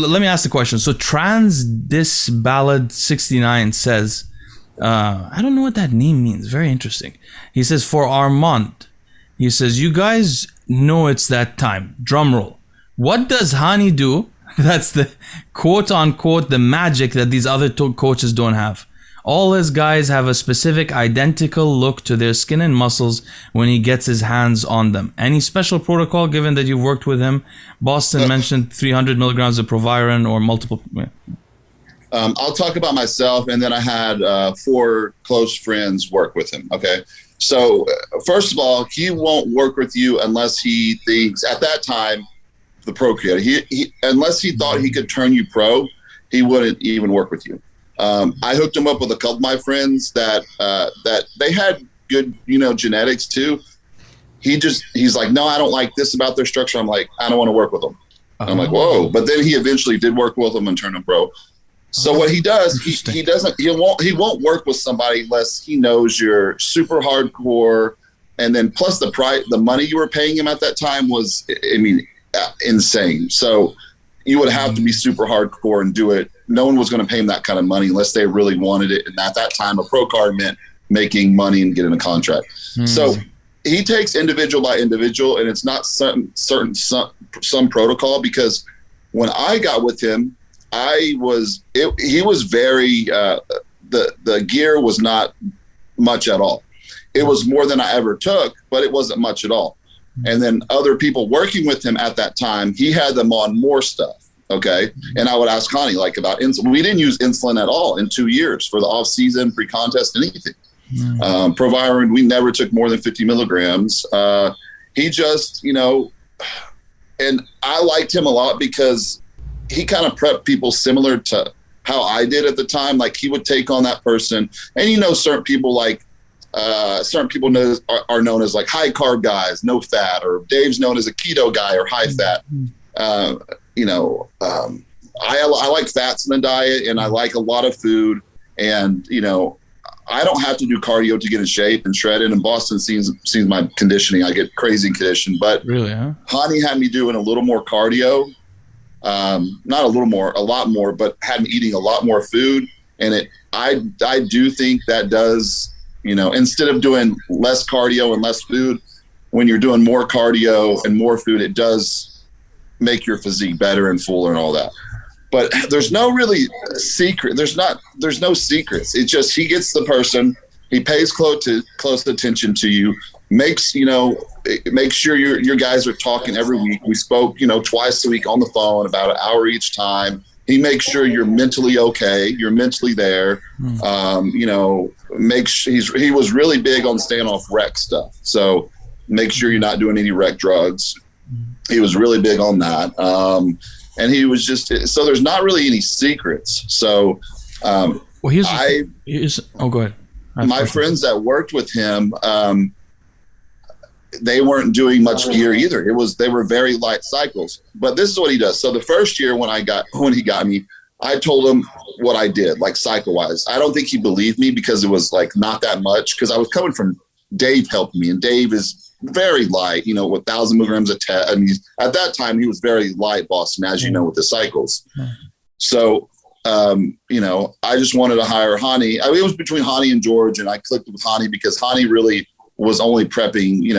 let me ask the question. So This Ballad 69 says, I don't know what that name means. Very interesting. He says, for Armand, he says, you guys know it's that time. Drum roll. What does Hani do? That's the quote unquote the magic that these other coaches don't have. All his guys have a specific identical look to their skin and muscles when he gets his hands on them. Any special protocol given that you've worked with him? Boston mentioned 300 milligrams of Proviron or multiple. I'll talk about myself, and then I had 4 close friends work with him. Okay. So first of all, he won't work with you unless he thinks at that time, the pro creator, unless he thought he could turn you pro, he wouldn't even work with you. I hooked him up with a couple of my friends that they had good, genetics too. He's like, no, I don't like this about their structure. I'm like, I don't want to work with them. I'm like, whoa. But then he eventually did work with them and turned them pro. So what he does, he won't work with somebody unless he knows you're super hardcore. And then plus the money you were paying him at that time was, insane. So you would have to be super hardcore and do it. No one was going to pay him that kind of money unless they really wanted it. And at that time, a pro card meant making money and getting a contract. So he takes individual by individual, and it's not some protocol, because when I got with him, he was very, the gear was not much at all. It was more than I ever took, but it wasn't much at all. And then other people working with him at that time, he had them on more stuff. Okay. And I would ask Hani about insulin. We didn't use insulin at all in 2 years for the off season, pre-contest, anything. Proviron, we never took more than 50 milligrams. He just, and I liked him a lot because he kind of prepped people similar to how I did at the time. Like he would take on that person, and certain people are known as like high carb guys, no fat, or Dave's known as a keto guy or high fat. I like fats in the diet, and I like a lot of food, and I don't have to do cardio to get in shape and shredded. And Boston sees my conditioning. I get crazy in condition, but really, Hani had me doing a little more cardio, not a little more, a lot more, but had me eating a lot more food. And I do think that does, instead of doing less cardio and less food, when you're doing more cardio and more food, it does make your physique better and fuller and all that. But there's no really secret. There's no secrets. It's just he gets the person, he pays close attention to you, makes sure your guys are talking every week. We spoke, twice a week on the phone, about an hour each time. He makes sure you're mentally okay, you're mentally there. He was really big on staying off rec stuff. So make sure you're not doing any rec drugs. He was really big on that. And he was just, so there's not really any secrets. So, go ahead. My friends that worked with him, they weren't doing much gear either. They were very light cycles. But this is what he does. So the first year when he got me, I told him what I did, like cycle wise. I don't think he believed me because it was like not that much, because I was coming from Dave helping me, and Dave is very light, with 1,000 milligrams a test. I mean, at that time he was very light, Boston, as you know, with the cycles. So, I just wanted to hire Hani. It was between Hani and George, and I clicked with Hani because Hani really was only prepping,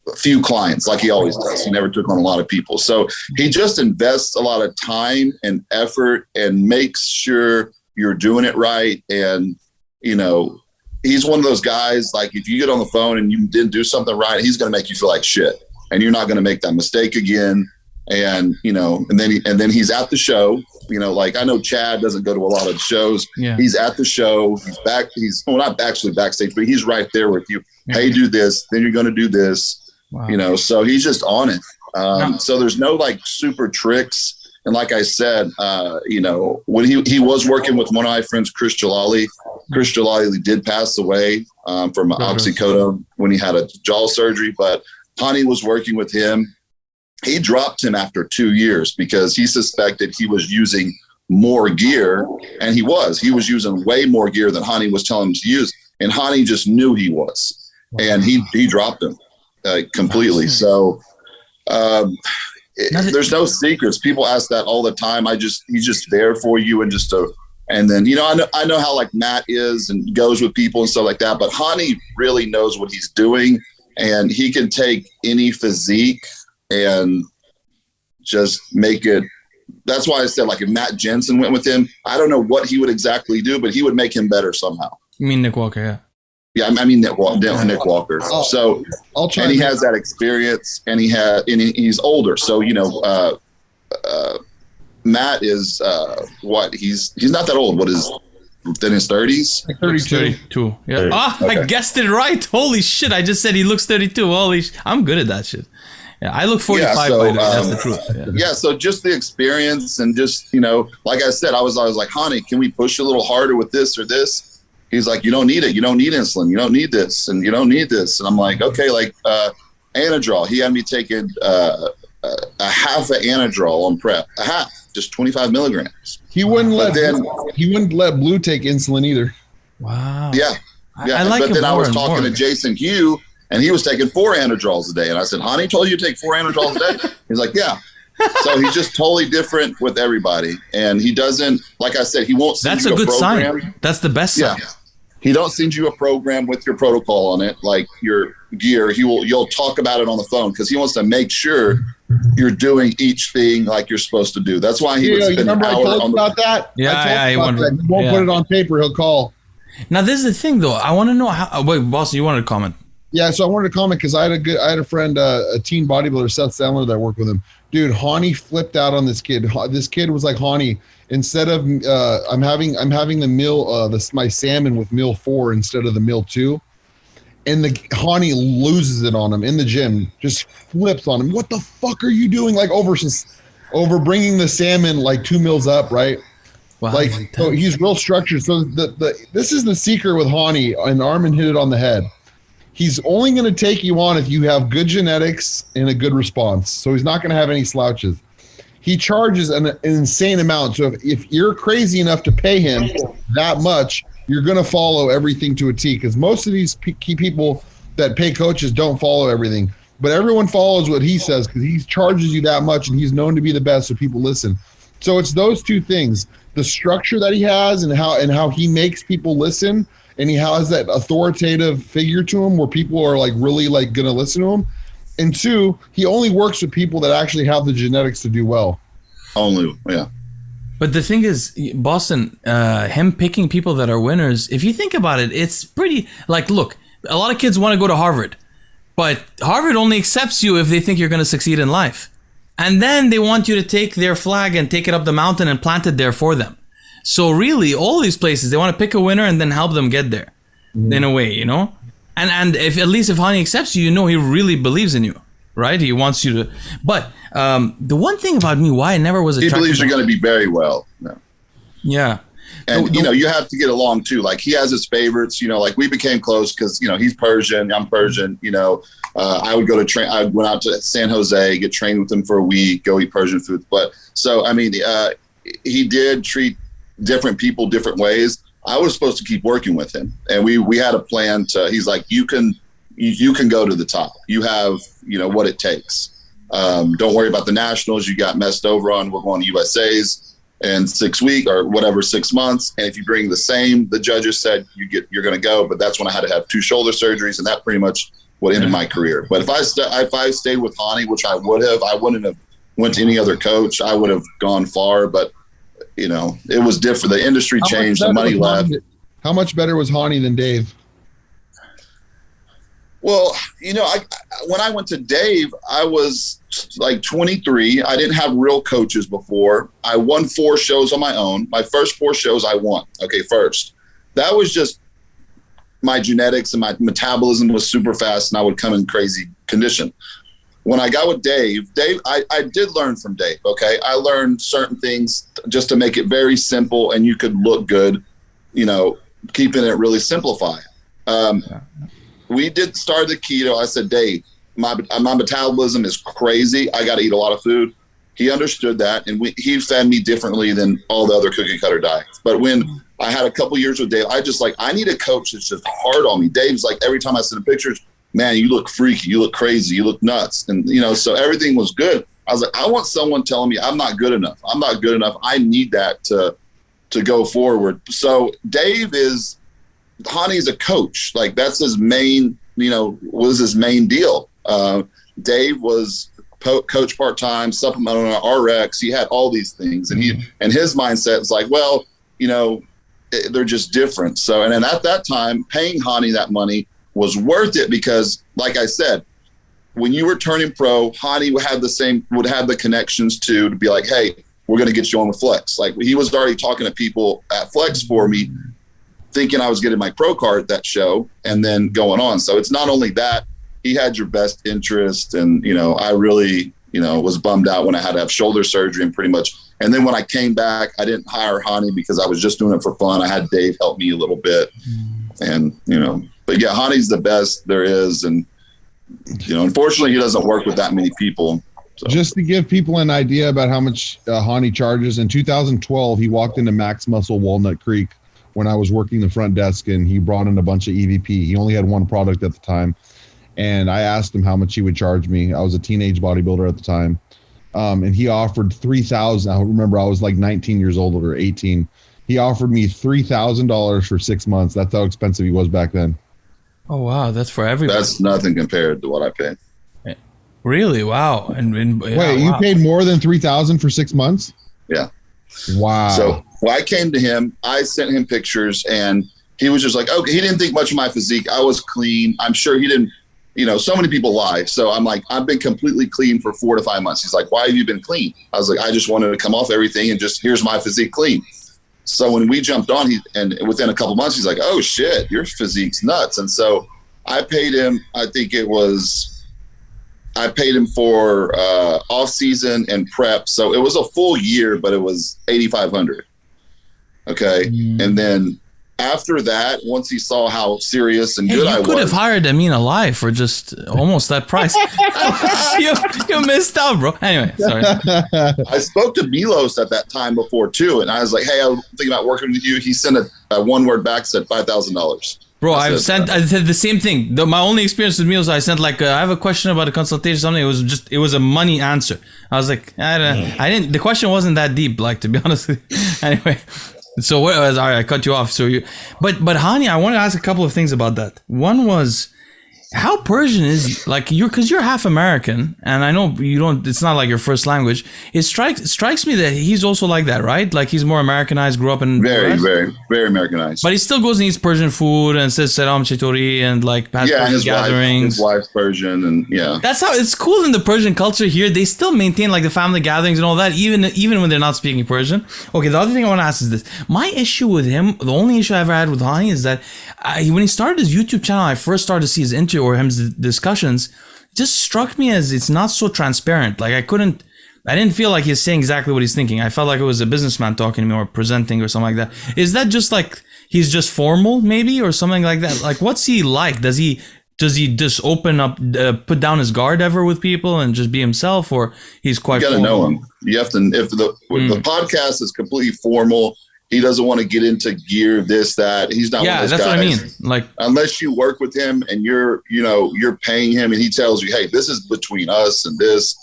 a few clients like he always does. He never took on a lot of people. So he just invests a lot of time and effort and makes sure you're doing it right. And, he's one of those guys, like if you get on the phone and you didn't do something right, he's going to make you feel like shit, and you're not going to make that mistake again. And, and then he's at the show, like I know Chad doesn't go to a lot of shows. Yeah. He's at the show. He's back. Not actually backstage, but he's right there with you. Yeah. Hey, do this. Then you're going to do this, wow. So he's just on it. So there's no like super tricks. And like I said, when he was working with one of my friends, Chris Jalali did pass away from oxycodone when he had a jaw surgery, but Hani was working with him. He dropped him after 2 years because he suspected he was using more gear, and he was using way more gear than Hani was telling him to use. And Hani just knew he was, and he dropped him completely. So, there's no secrets. People ask that all the time. He's just there for you and then, I know how like Matt is and goes with people and stuff like that, but Hani really knows what he's doing, and he can take any physique and just make it. That's why I said, like, if Matt Jensen went with him, I don't know what he would exactly do, but he would make him better somehow. You mean Nick Walker? Yeah. Yeah, I mean Nick Walker. So, and he has that experience, and he's older. So, Matt is he's not that old. What is in his 30s? Like 32. Yeah. Okay. I guessed it right. Holy shit! I just said he looks 32. I'm good at that shit. Yeah, I look 45. By the way, that's the truth. Yeah. So just the experience, and just like I said, I was like, Hani, can we push a little harder with this or this? He's like, you don't need it. You don't need insulin. You don't need this, and you don't need this. And I'm like, okay, like Anadrol. He had me taking a half of Anadrol on prep, a half, just 25 milligrams. He wouldn't let Blue take insulin either. Wow. Yeah. I like but it then I was more talking to Jason Hugh, and he was taking 4 Anadrols a day. And I said, Hani told you to take 4 Anadrols a day? He's like, yeah. So he's just totally different with everybody. And he doesn't, like I said, he won't send That's you a good program. sign. That's the best sign. Yeah. He don't send you a program with your protocol on it, like your gear. You'll talk about it on the phone, because he wants to make sure you're doing each thing like you're supposed to do. That's why he would spend an hour I told you about that? Yeah, he won't put it on paper. He'll call. Now, this is the thing, though. I want to know how. Wait, boss, you wanted to comment? Yeah, so I wanted to comment because I had a friend, a teen bodybuilder, Seth Sandler, that worked with him. Dude, Hani flipped out on this kid. This kid was like, Hani, instead of I'm having the meal, my salmon with meal 4 instead of the meal 2, and the Hani loses it on him in the gym, just flips on him. What the fuck are you doing? Like over bringing the salmon like 2 meals up, right? Wow, like so he's real structured. So this is the secret with Hani, and Armin hit it on the head. He's only going to take you on if you have good genetics and a good response. So he's not going to have any slouches. He charges an insane amount. So if you're crazy enough to pay him that much, you're going to follow everything to a T, because most of these key people that pay coaches don't follow everything. But everyone follows what he says, because he charges you that much, and he's known to be the best, so people listen. So it's those two things, the structure that he has and how he makes people listen, and he has that authoritative figure to him where people are like really like going to listen to him. And 2, he only works with people that actually have the genetics to do well. Only, yeah. But the thing is, Boston, him picking people that are winners, if you think about it, it's pretty, like, look, a lot of kids want to go to Harvard, but Harvard only accepts you if they think you're going to succeed in life. And then they want you to take their flag and take it up the mountain and plant it there for them. So really, all these places, they want to pick a winner and then help them get there, in a way, And if at least if Hani accepts you, he really believes in you, right? He wants you to. But the one thing about me, why I never was attracted. He believes you're going to be very well. No. Yeah. And, you have to get along too. Like, he has his favorites, like we became close because, he's Persian, I'm Persian, I would go to train. I went out to San Jose, get trained with him for a week, go eat Persian food. But so, I mean, he did treat different people different ways. I was supposed to keep working with him, and we had a plan he's like, you can go to the top. You have, what it takes. Don't worry about the nationals. You got messed over on. We're going to USA's in 6 weeks or whatever, 6 months. And if you bring the same, the judges said you're going to go. But that's when I had to have 2 shoulder surgeries, and that pretty much what ended my career. But if I stayed with Hani, which I would have, I wouldn't have went to any other coach. I would have gone far, but it was different. The industry changed. The money left. How much better was Hani than Dave? Well, when I went to Dave, I was like 23. I didn't have real coaches before. I won 4 shows on my own. My first 4 shows I won. Okay, first. That was just my genetics, and my metabolism was super fast, and I would come in crazy condition. When I got with Dave, I did learn from Dave, okay? I learned certain things just to make it very simple, and you could look good, keeping it really simplified. We did start the keto. I said, Dave, my metabolism is crazy. I got to eat a lot of food. He understood that, and he fed me differently than all the other cookie cutter diets. But when I had a couple years with Dave, I need a coach that's just hard on me. Dave's like, every time I send him pictures, man, you look freaky, you look crazy, you look nuts. And, so everything was good. I was like, I want someone telling me I'm not good enough. I'm not good enough. I need that to go forward. So Hany's a coach. Like that's his main, was his main deal. Dave was coach part-time, supplemental RX. He had all these things, and his mindset is like, well, they're just different. So, and then at that time, paying Hani that money was worth it because, like I said, when you were turning pro, Hani would have the connections to be like, hey, we're going to get you on the Flex. Like he was already talking to people at Flex for me, thinking I was getting my pro card at that show and then going on. So it's not only that, he had your best interest. And, I really, was bummed out when I had to have shoulder surgery and pretty much. And then when I came back, I didn't hire Hani because I was just doing it for fun. I had Dave help me a little bit. And, but yeah, Hany's the best there is. And, unfortunately he doesn't work with that many people. So. Just to give people an idea about how much Hani charges, in 2012, he walked into Max Muscle Walnut Creek when I was working the front desk, and he brought in a bunch of EVP. He only had one product at the time. And I asked him how much he would charge me. I was a teenage bodybuilder at the time. And he offered $3,000. I remember I was like 19 years old or 18. He offered me $3,000 for 6 months. That's how expensive he was back then. Oh, wow. That's for everybody. That's nothing compared to what I paid. Really? Wow. Wait, you paid more than $3,000 for 6 months? Yeah. Wow. So when I came to him, I sent him pictures, and he was just like, okay, he didn't think much of my physique. I was clean. I'm sure he didn't, so many people lie. So I'm like, I've been completely clean for 4 to 5 months. He's like, why have you been clean? I was like, I just wanted to come off everything and just, here's my physique clean. So when we jumped on, and within a couple months, he's like, oh shit, your physique's nuts. And so I paid him, I paid him for off season and prep. So it was a full year, but it was $8,500. Okay. And then after that, once he saw how serious and good I was, you could have hired Amin alive for just almost that price. you missed out, bro. Anyway, sorry. I spoke to Milos at that time before too, and I was like, "Hey, I'm thinking about working with you." He sent a one word back, said $5,000. Bro, I said the same thing. My only experience with Milos, I sent like, I have a question about a consultation, something. It was a money answer. I was like, I didn't. The question wasn't that deep, like, to be honest with you. Anyway. So what? All right, I cut you off. So but Hani, I want to ask a couple of things about that. One was, how Persian is like because you're half American, and I know you don't. It's not like your first language. It strikes me that he's also like that, right? Like he's more Americanized, grew up in very, very Americanized. But he still goes and eats Persian food and says "Selam Chetori" and like has Persian gatherings. His wife's Persian, and yeah. That's how it's cool in the Persian culture here. They still maintain like the family gatherings and all that, even when they're not speaking Persian. Okay, the other thing I want to ask is this: my issue with him, the only issue I ever had with Hani is that when he started his YouTube channel, I first started to see his interview or his discussions, it just struck me as it's not so transparent. Like I didn't feel like he's saying exactly what he's thinking. I felt like it was a businessman talking to me or presenting or something like that. Is that just like he's just formal maybe or something like that? Like what's he like? Does he just open up, put down his guard ever with people and just be himself, or he's quite? You got to know him. You have to. If the podcast is completely formal, he doesn't want to get into gear, this, that. He's not one of those that's guys. What I mean. Like, unless you work with him and you're paying him and he tells you, hey, this is between us and this,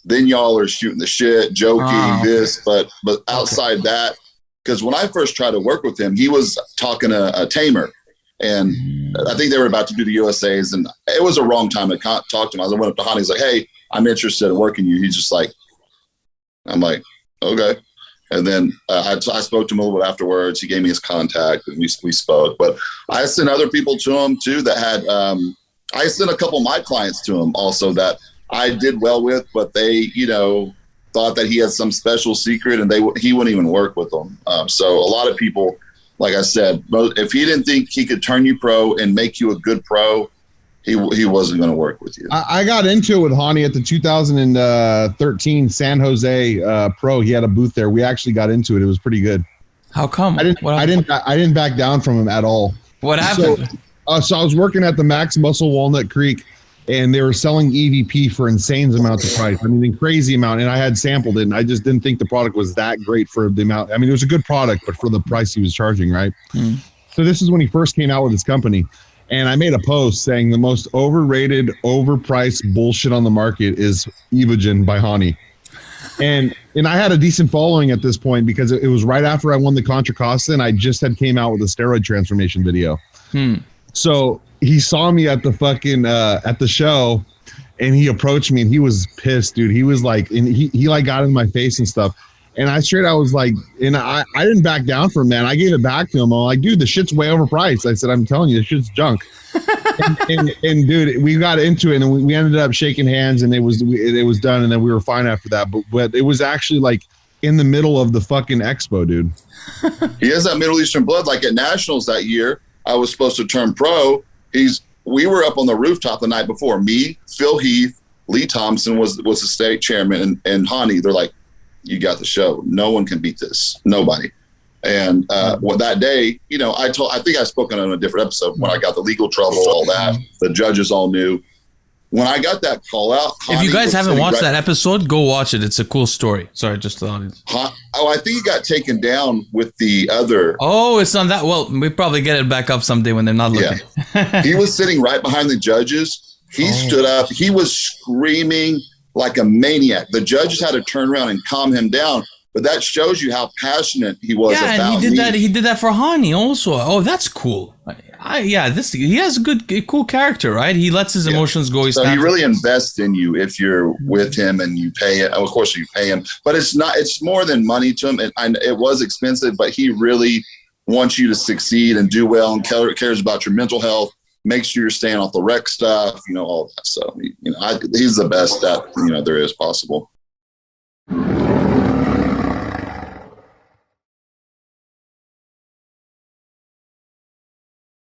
then y'all are shooting the shit, joking, this. But outside that, because when I first tried to work with him, he was talking to a tamer. And I think they were about to do the USAs, and it was a wrong time to talk to him. I went up to Hani, he's like, hey, I'm interested in working you. He's just like, I'm like, okay. And then I spoke to him a little bit afterwards. He gave me his contact, and we spoke. But I sent other people to him too that had. I sent a couple of my clients to him also that I did well with, but they, thought that he had some special secret, and he wouldn't even work with them. So a lot of people, like I said, if he didn't think he could turn you pro and make you a good pro, he wasn't going to work with you. I got into it with Hani at the 2013 San Jose Pro. He had a booth there. We actually got into it. It was pretty good. How come? I didn't back down from him at all. What happened? So I was working at the Max Muscle Walnut Creek, and they were selling EVP for insane amounts of price. I mean, crazy amount. And I had sampled it, and I just didn't think the product was that great for the amount. I mean, it was a good product, but for the price he was charging, right? So this is when he first came out with his company. And I made a post saying the most overrated, overpriced bullshit on the market is Evogen by Hani. And I had a decent following at this point because it was right after I won the Contra Costa, and I just had came out with a steroid transformation video. So he saw me at the fucking at the show, and he approached me, and he was pissed, dude. He was like, and he like got in my face and stuff. And I was like, and I didn't back down for him, man. I gave it back to him. I'm like, dude, the shit's way overpriced. I said, I'm telling you, this shit's junk. and dude, we got into it, and we ended up shaking hands, and it was done, and then we were fine after that. But it was actually like in the middle of the fucking expo, dude. He has that Middle Eastern blood. Like at Nationals that year, I was supposed to turn pro. We were up on the rooftop the night before. Me, Phil Heath, Lee Thompson was the state chairman, and Hani. They're like, you got the show. No one can beat this. Nobody. And that day, you know, I think I spoke on a different episode when I got the legal trouble, all that. The judges all knew. When I got that call out, if you guys haven't watched that episode, go watch it. It's a cool story. Sorry, just the audience. I think he got taken down with the other. Oh, it's on that. Well, we probably get it back up someday when they're not looking. Yeah. He was sitting right behind the judges. He stood up. He was screaming like a maniac. The judges had to turn around and calm him down. But that shows you how passionate he was about and he did that for Hani also. Oh, that's cool. He has a cool character, right? He lets his emotions go. So he really invests in you if you're with him and you pay it. Of course, you pay him, but it's more than money to him. It was expensive, but he really wants you to succeed and do well, and cares about your mental health. Make sure you're staying off the rec stuff, you know, all that. So, he's the best that there is possible.